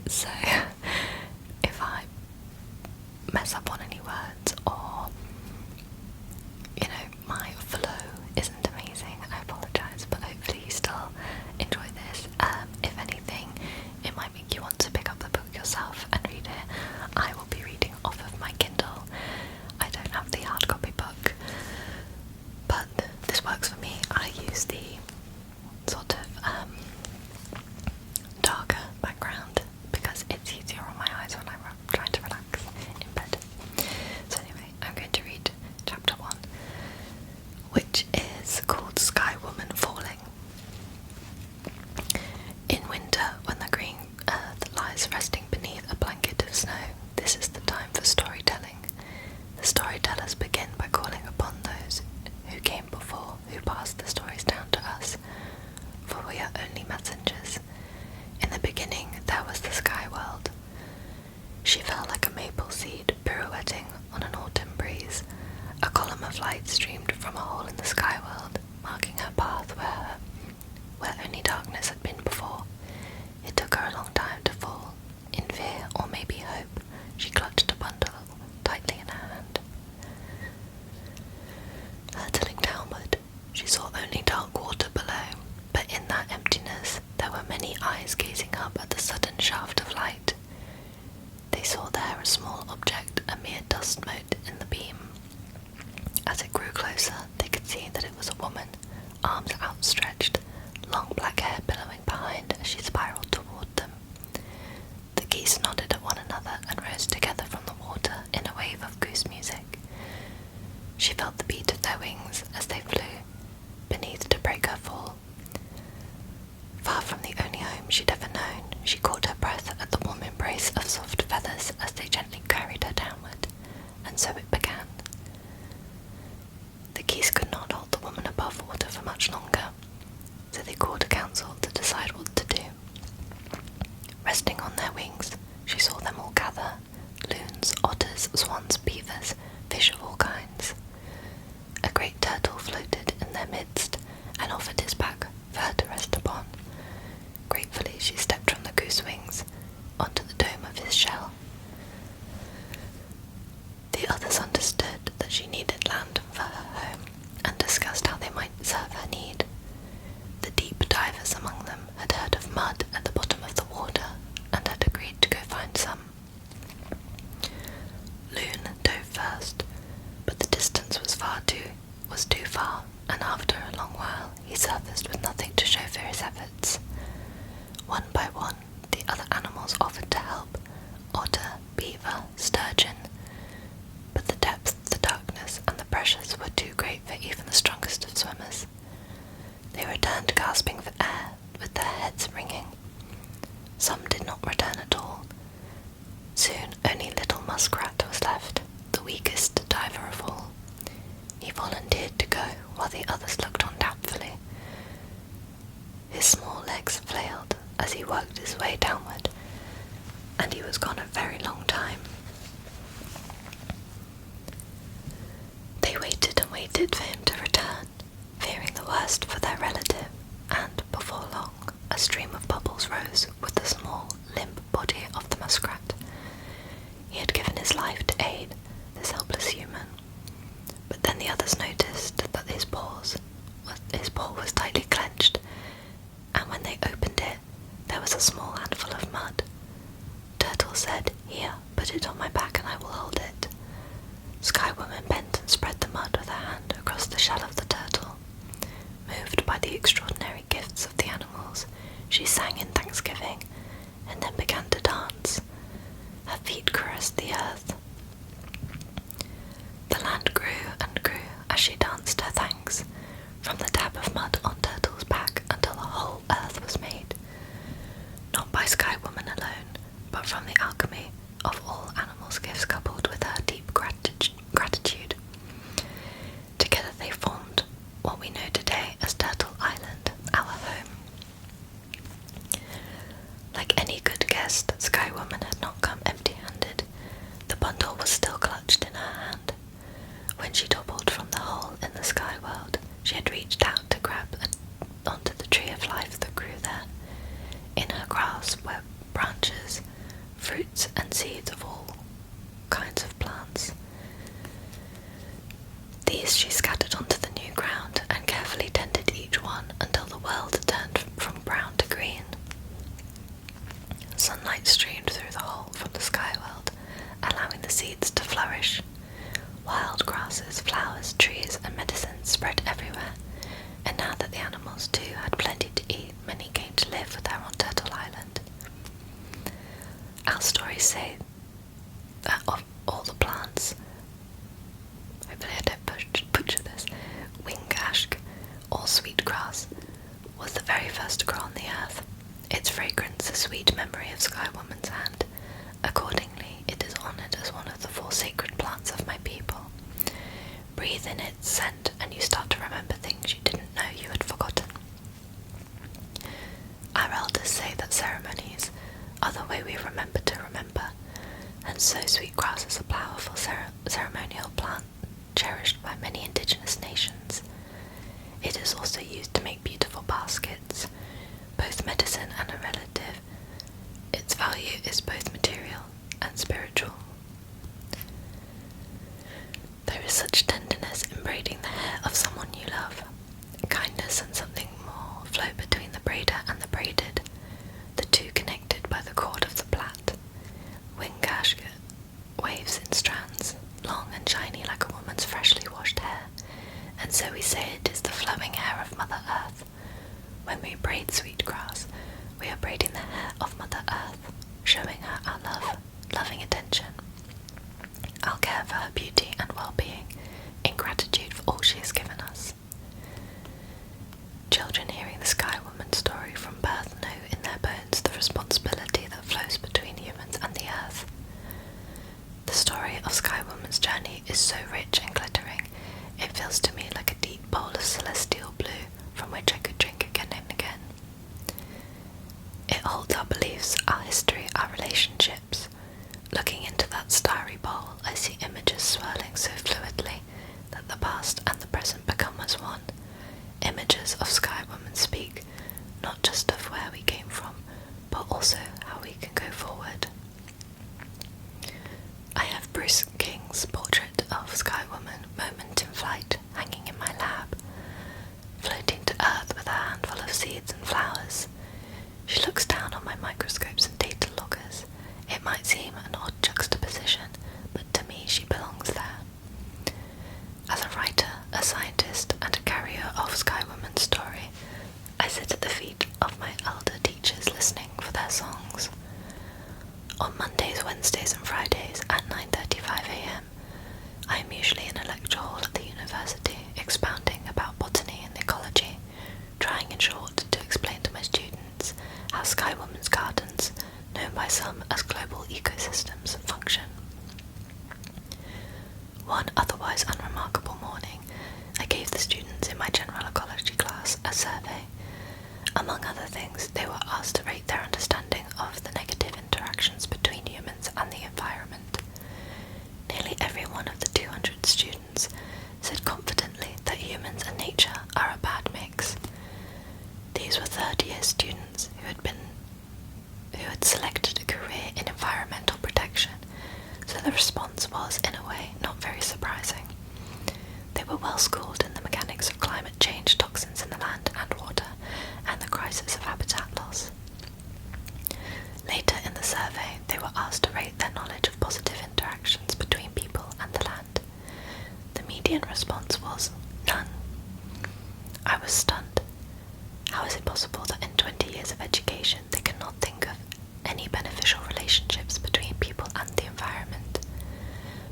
So if I mess up on any words or, you know, my flow isn't amazing, I apologise, but hopefully you still enjoy this. If anything, it might make you want to pick up the book yourself and read it. I will be reading off of my Kindle. I don't have the hard copy book, but this works for me. I use the sort of darker background because it's easier on my eyes when I'm trying to relax in bed. So anyway, I'm going to read chapter 1, which is called Skywoman Falling. In winter, when the green earth lies resting beneath a blanket of snow, this is the time for storytelling. The storytellers begin by calling upon those who came before, who passed the stories down to us, for we are only messengers. In the beginning there was the sky world. She fell like a maple seed pirouetting on an autumn breeze. A column of light streamed from a hole in the sky world, marking her path where only darkness had been before. It took her a long time to fall. In fear, or maybe hope, she clutched a bundle tightly in her hand. Hurtling downward, she saw only dark water below, but in that emptiness there were many eyes gazing up at the sudden shaft of light. They saw there a small object, a mere dust mote in the beam. As it grew closer, they could see that it was a woman, arms outstretched, long black hair billowing behind as she spiraled toward them. The geese nodded at one another and rose together from the water in a wave of goose music. She felt the beat of their wings as they flew, beneath to break her fall. Far from the only home she'd ever known, she caught her breath at the warm embrace of soft feathers as they gently carried her downward, and so it began. The geese could not hold the woman above water for much longer, so they called a council to decide what to do. Resting on their wings, she saw them all gather: loons, otters, swans, beavers, fish of all kinds. A great turtle floated in their midst and offered his back for her to rest upon. Gratefully she stepped from the goose wings onto the dome of his shell. The others understood that she needed land for her home and discussed how they might serve her need. The deep divers among them had heard of mud at the bottom of the water and had agreed to go find some. Loon dove first, but the distance was too far, and after a long while he surfaced with nothing to show for his efforts. One by one, the other animals offered to help: otter, beaver, sturgeon. But the depth, the darkness, and the pressures were too great for even the strongest of swimmers. They returned gasping for air, with their heads ringing. Some did not return at all. Soon only little Muskrat was left, the weakest diver of all. He volunteered to go, while the others looked on doubtfully. His small legs flailed as he worked his way downward, and he was gone a very long time. They waited and waited for him to return, fearing the worst for their relative, and before long a stream of bubbles rose with the small, limp body of the muskrat. He had given his life to aid this helpless human, but then the others noticed that his paw was tightly clenched, and when they opened it, there was a small handful of mud. Turtle said, "Here, put it on my back and I will hold it." Skywoman bent and spread the mud with her hand across the shell of the turtle. Moved by the extraordinary gifts of the animals, she sang in thanksgiving, and then began to dance. Her feet caressed the earth. The land grew and grew as she danced her thanks, from the dab of mud on Turtle's back until the whole earth was made. Not by Skywoman alone, but from the alchemy of all animals' gifts coupled with her deep gratitude. Together they formed what we know today as Turtle Island, our home. Like any good guest, Skywoman had not come empty-handed. The bundle was still clutched in her hand. When she toppled from the hole in the sky world, she had reached out to grab onto the tree of life that grew there. In her grasp were branches fruits and seeds of all kinds of plants. These she scattered onto the new ground and carefully tended each one until the world turned from brown to green. Sunlight streamed through the hole from the sky world, allowing the seeds to flourish. Wild grasses, flowers, trees, and medicines spread everywhere, and now that the animals too had plenty to eat, many came to live with her on Turtle Island. Our stories say that of all the plants, hopefully I don't butcher this, wingashk, or sweetgrass, was the very first to grow on the earth. Its fragrance a sweet memory of Skywoman's hand. Accordingly, it is honoured as one of the 4 sacred plants of my people. Breathe in its scent and you start to remember things you didn't know you had forgotten. Our elders say that ceremonies are the way we remember to remember, and so sweetgrass is a powerful ceremonial plant cherished by many indigenous nations. It is also used to make beautiful baskets, both medicine and a relative. Its value is both material and spiritual. There is such tenderness in braiding the hair of someone you love. Kindness and something more flow between the braider and the braided, the two connected by the cord of the plait. Wingashk waves in strands, long and shiny like a woman's freshly washed hair, and so we say it is the flowing hair of Mother Earth. When we braid sweetgrass, we are braiding the hair of Mother Earth, showing her our love, loving attention, our care for her beauty and well-being, in gratitude for all she has given us. Children hearing the Skywoman story from birth know in their bones the responsibility that flows between humans and the earth. The story of Skywoman's journey is so rich and glittering, it feels to me like a deep bowl of celestial blue from which I could drink again and again. It holds our beliefs, our history, our relationships. Looking into that starry bowl, I see images swirling so fluidly that the past and the present become as one. Images of Skywoman speak not just of where we came from, but also how we can go forward. I have Bruce King's portrait of Skywoman, Moment in Flight, hanging in my lab, floating to earth with a handful of seeds and flowers. She looks down on my microscopes and data loggers. It might seem an odd juxtaposition, but to me she belongs there. As a writer, a scientist, and a carrier of Skywoman's story, I sit at the feet of my elder teachers listening for their songs. On Mondays, Wednesdays and Fridays at 9:35 a.m, I am usually in a lecture hall at the university expounding about botany and ecology, trying in short to explain to my students how Skywoman's gardens, known by some as global ecosystems, function. One otherwise unremarkable morning, I gave the students in my general ecology class a survey. Among other things, they were asked to rate their understanding of the negative interactions between humans and the environment. Nearly every one of the 200 students said confidently that humans and nature are a bad mix. These were third-year students who had selected a career in environmental protection, so the response was, in a way, not very surprising. They were well schooled in the mechanics of climate change, toxins in the land and water, and the crisis of habitat loss. Later in the survey, they were asked to rate their knowledge of positive interactions between people and the land. The median response was none. I was stunned. How is it possible that in 20 years of education they cannot think of any beneficial relationships between people and the environment?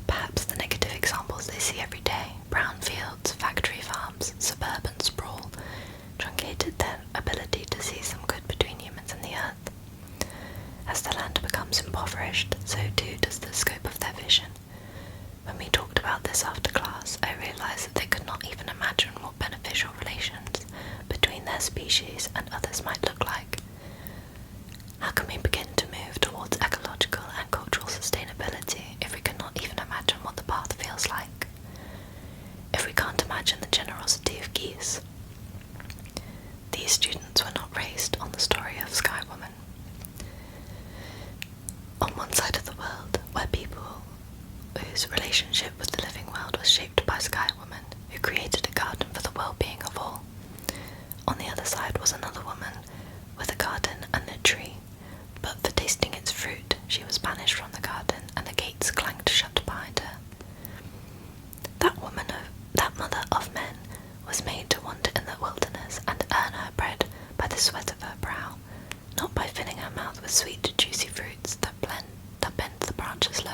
Perhaps the negative examples they see every day, brown fields, factory farms, suburban sprawl, truncated their ability to see some good between humans and the earth. As the land becomes impoverished, so too does the scope of their vision. When we talked about this after class, I realised that they could not even imagine what beneficial relations between their species and others might look like. How can we begin to move towards ecological and cultural sustainability if we cannot even imagine what the path feels like? If we can't imagine the generosity of geese? These students were not raised on the story of Skywoman. On one side of the world were people whose relationship with the living world was shaped by Skywoman, who created a garden for the well-being of all. On the other side was another woman with a garden and a tree, but for tasting its fruit she was banished from the garden and the gates clanged shut behind her. That mother of men was made to wander in the wilderness and earn her bread by the sweat of her brow, not by filling her mouth with sweet juicy fruits that bend the branches low.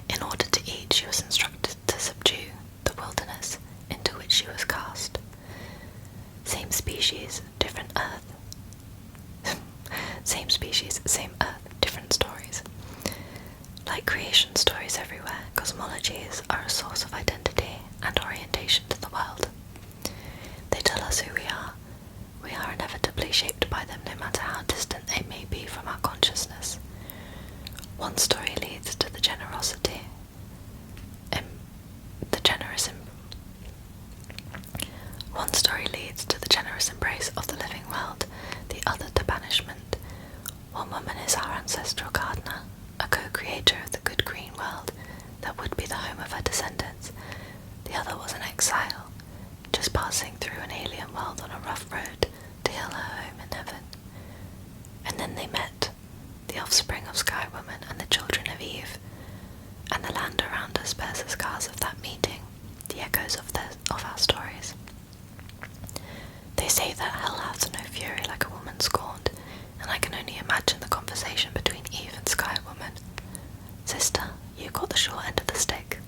In order to eat, she was instructed to subdue the wilderness into which she was cast. Same species, different earth. Same species, same earth, different stories. Like creation stories everywhere, cosmologies are a source of identity and orientation to the world. They tell us who we are. We are inevitably shaped by them, no matter how distant they may be from our consciousness. One story leads to the generosity, One story leads to the generous embrace of the living world, the other to banishment. One woman is our ancestral gardener, a co-creator of the good green world that would be the home of her descendants. The other was an exile, just passing through an alien world on a rough road to hail her home in heaven. And then they met, the offspring of Skywoman and the children of Eve, and the land around us bears the scars of that meeting, the echoes of our stories. They say that hell has no fury like a woman scorned, and I can only imagine the conversation between Eve and Skywoman. Sister, you got the short end of the stick.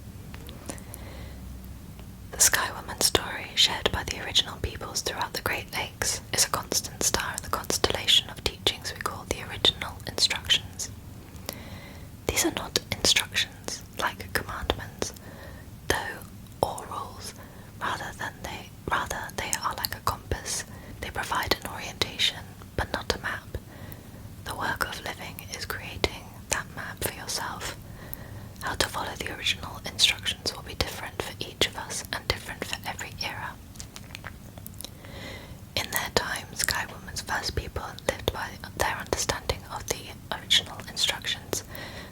The Skywoman story, shared by the original peoples throughout the Great Lakes, is a constant star in the constellation of teachings we call the original instructions. These are not instructions like commandments, though, or rules, rather they are like a compass. They provide an orientation, but not a map. The work of living is creating that map for yourself. How to follow the original instructions will be different for each of us and different for every era. In their time, Skywoman's first people lived by their understanding of the original instructions,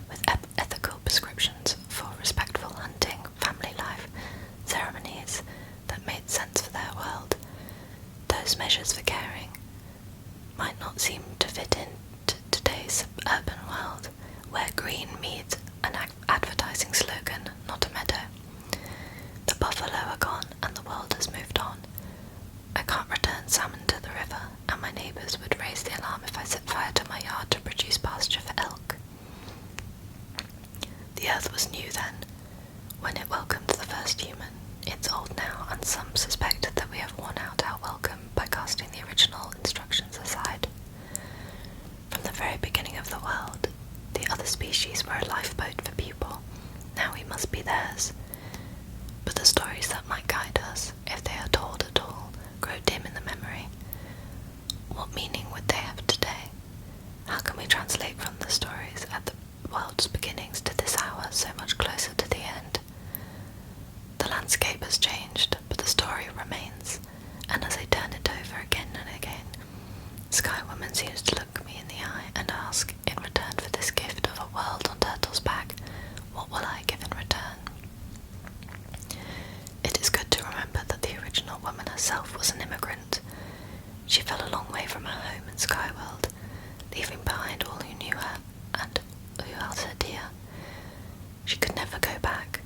with ethical prescriptions for respectful hunting, family life, ceremonies that made sense for their world. Those measures for caring might not seem to fit into today's urban world, where green means an advertising slogan, not a meadow. The buffalo are gone and the world has moved on. I can't return salmon to the river, and my neighbours would raise the alarm if I set fire to my yard to produce pasture for elk. The earth was new then, when it welcomed the first human. It's old now, and some suspect that we have worn out our welcome by casting the original instructions aside. From the very beginning of the world, the other species were a lifeboat for people. Now we must be theirs. But the stories that might guide us, if they are told at all, grow dim in the memory. What meaning would they have today? How can we translate from the stories at the world's beginnings to this hour so much closer to the end? The landscape has changed, but the story remains, and as I turn it over again and again, Skywoman seems to look me in the eye and ask, in return for this gift of a world on Turtle's back, what will I give in return? It is good to remember that the original woman herself was an immigrant. She fell a long way from her home in Skyworld, leaving behind all who knew her and who held her dear. She could never go back.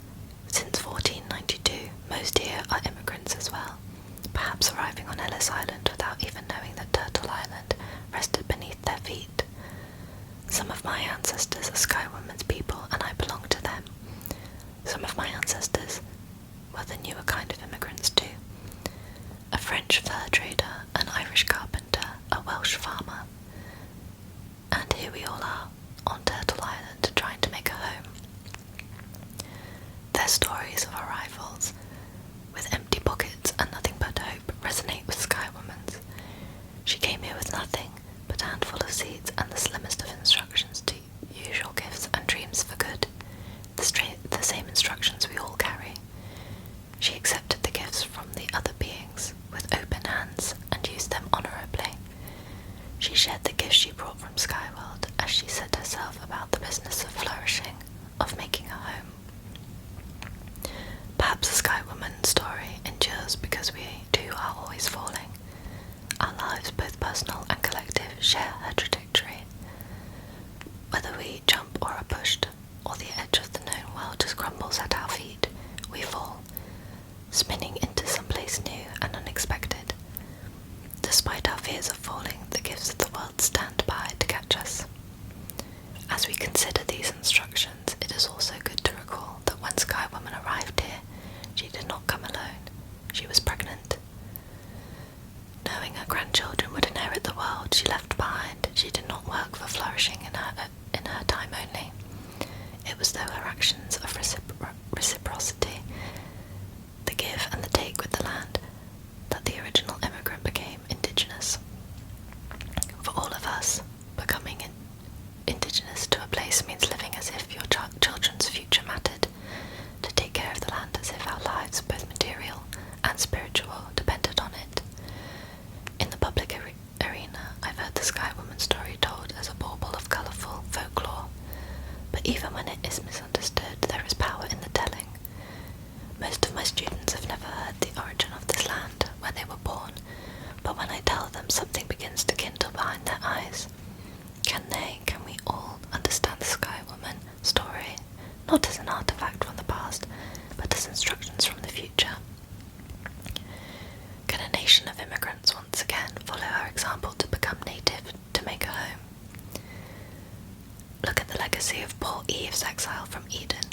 Since 1492, most here are immigrants as well, perhaps arriving on Ellis Island without even knowing that Turtle Island rested beneath their feet. Some of my ancestors are Skywoman's people, and I belong to them. Some of my ancestors were the newer kind of immigrants too. A French fur trader, an Irish carpenter, a Welsh farmer. And here we all are, on Turtle Island, trying to make a home. Their stories of arrivals, with empty pockets and nothing but hope, resonate with Skywoman's. She came here with nothing but a handful of seeds and the slimmest of instructions to usual gifts and dreams for good, the same instructions we all carry. She accepted the gifts from the other beings with open hands and used them honourably. She shared the gifts she brought from Skyworld as she set business of flourishing, of making a home. Perhaps the Skywoman story endures because we too are always falling. Our lives, both personal and collective, share her trajectory. Whether we jump or are pushed, or the edge of the known world just crumbles at our feet, we fall, spinning into some place new and unexpected. Despite our fears of falling, the gifts of the world stand by to catch us. As we consider these instructions, it is also good to recall that when Skywoman arrived here, she did not come alone. She was pregnant. Knowing her grandchildren would inherit the world she left behind, she did not work for flourishing in her time only. It was through her actions of reciprocity, the give and the take with the land, that the original immigrant became indigenous. For all of us, becoming indigenous to a place means living as if your children's future mattered, to take care of the land as if our lives, both material and spiritual, depended on it. In the public arena, I've heard the Skywoman story told as a bauble of colourful folklore, but even when it is misunderstood, there is power in the telling. Most of my students have never heard the origin of this land, where they were born, but when I tell them, something begins to kindle behind their eyes. Can we all understand the Skywoman story, not as an artifact from the past, but as instructions from the future? Can a nation of immigrants once again follow our example to become native, to make a home? Look at the legacy of poor Eve's exile from Eden.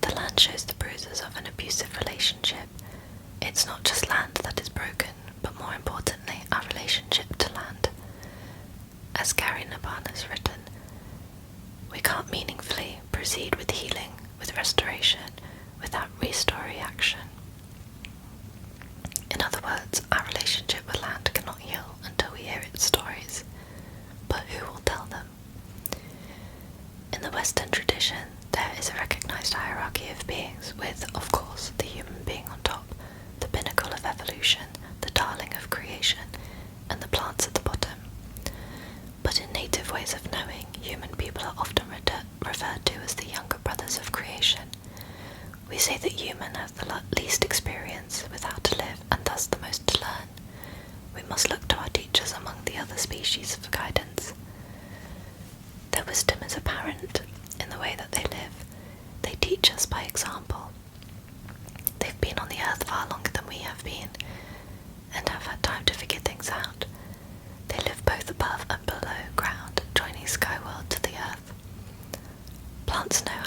The land shows the bruises of an abusive relationship. It's not just land that is broken, but more importantly, our relationship to land. As Gary Naban has written, we can't meaningfully proceed with healing, with restoration, without restory action. In other words, our relationship with land cannot heal until we hear its stories. But who will tell them? In the Western tradition, there is a recognized hierarchy of beings with, of course, the human being on top, the pinnacle of evolution, the darling of creation, and the plants at the bottom. But in native ways of knowing, human people are often referred to as the younger brothers of creation. We say that human has the least experience with how to live and thus the most to learn. We must look to our teachers among the other species for guidance. Their wisdom is apparent in the way that they live. They teach us by example. They've been on the earth far longer than we have been, and have had time to figure things out. They live both above and below ground, joining Skyworld to the earth. Plants know